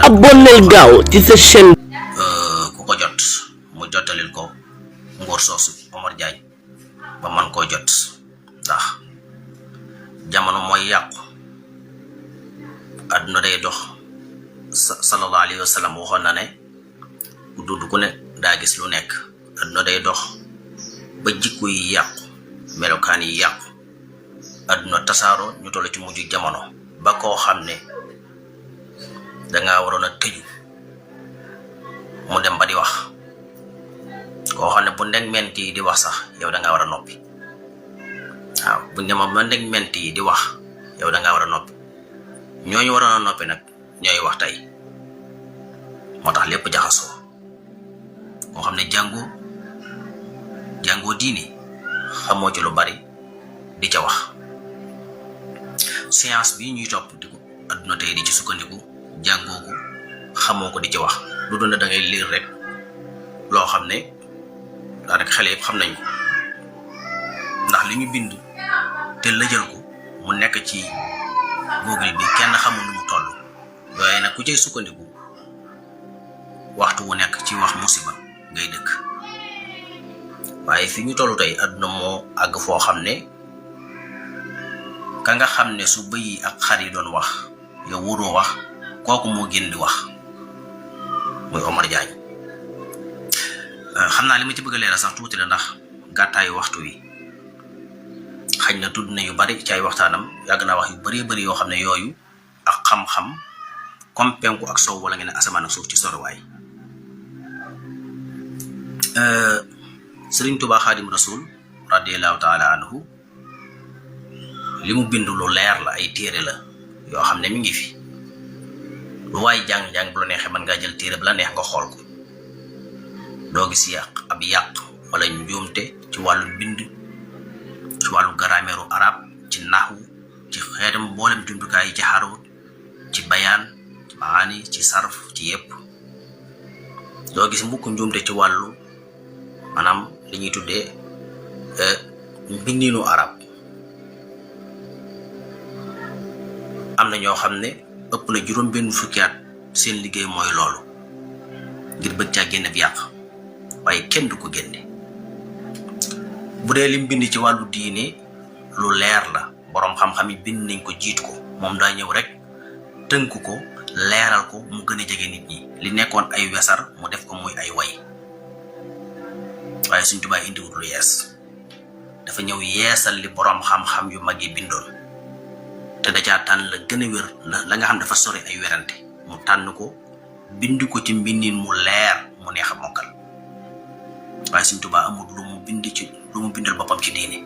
abonneel gaaw ci sa chaîne ku ko jot mu jotalil ko ngor soosu Omar Diagne ba man koo jot ndax jamono mooy yàqu àdduna day dox sallallahu alayhi wa sallam waxoon na ne ku dund ku ne daa gis lu nekk àdduna day dox ba jikko yi yàqu melokaan yi yàqu àdduna tasaaroo ñu toll ci mujj jamono ba koo xam ne dangaa waroon a tëju mu dem ba di wax koo xam ne bu ndeg ment yi di wax sax yow dangaa war a noppi waaw bu ndema ba ndeg ment yi di wax yow dangaa war a noppi ñooñu waroon a noppi nag ñooy wax tey moo tax lépp jaxasoo koo xam ne jàngoo diini xamoo ci lu bari di ca wax science bi ñuy topp di ko adduna tey di ci sukkandiku jàngoo ko xamoo ko di ci wax lu doon da ngay lire rek loo xam ne daanaka xale yëpp xam nañ ko ndax li ñu bind te lëjal ko mu nekk ci Google bi kenn xamul nu mu toll yooyu nag ku cay sukkandiku waxtu wu nekk ci wax musiba ngay dëkk waaye fi ñu toll tey adduna moo àgg foo xam ne ka nga xam ne su bëyi ak xar yi doon wax yow wuroo wax kooku moo génn di wax muy Omar Diagne xam naa li ma ci bëgg a leeral sax tuuti la ndax gàttaayu waxtu wi xañ na tudd na yu bari ci ay waxtaanam yàgg naa wax yu bari yoo xam ne yooyu ak xam-xam comme penku ak sow wala ngeen ne asamaan ak suuf ci soriwaay Sëriñ Tuubaa Xaadim Rasul radiyallahu taala anhu li mu bind lu leer la ay téere la yoo xam ne mi ngi fi lu waay jàng-jàng bu la neexee mën ngaa jël téere bi la neex nga xool ko doo gis ab yàq wala njuumte ci wàllu bind ci wàllu grammaire arab ci naxwu ci xeetam mboolem jumtukaay yi ci xarut ci bayaan ci maani ci sarf ci yépp doo gis mbukk njuumte ci wàllu maanaam li ñuy tuddee mbindiinu arab am na ñoo xam ne ëpp na juróom benn fukki at seen liggéey mooy loolu ngir bëgg caa génne bi yàq waaye kenn du ko génne bu dee lim bind ci wàllu diine lu leer la boroom xam-xam yi bind nañ ko jiitu ko moom daa ñëw rek tënk ko leeral ko mu gën a jege nit ñi li nekkoon ay wesar mu def ko muy ay way waaye Sëriñ Tuubaa indiwut lu yees dafa ñëw yeesal li boroom xam-xam yu mag yi bindoon te dajaa tànn la gën a wér la nga xam dafa sore ay werante mu tànn ko bind ko ci mbindin mu leer mu neex a mokkal waaye Sëriñ Tuubaa amul lu mu bindal boppam ci diine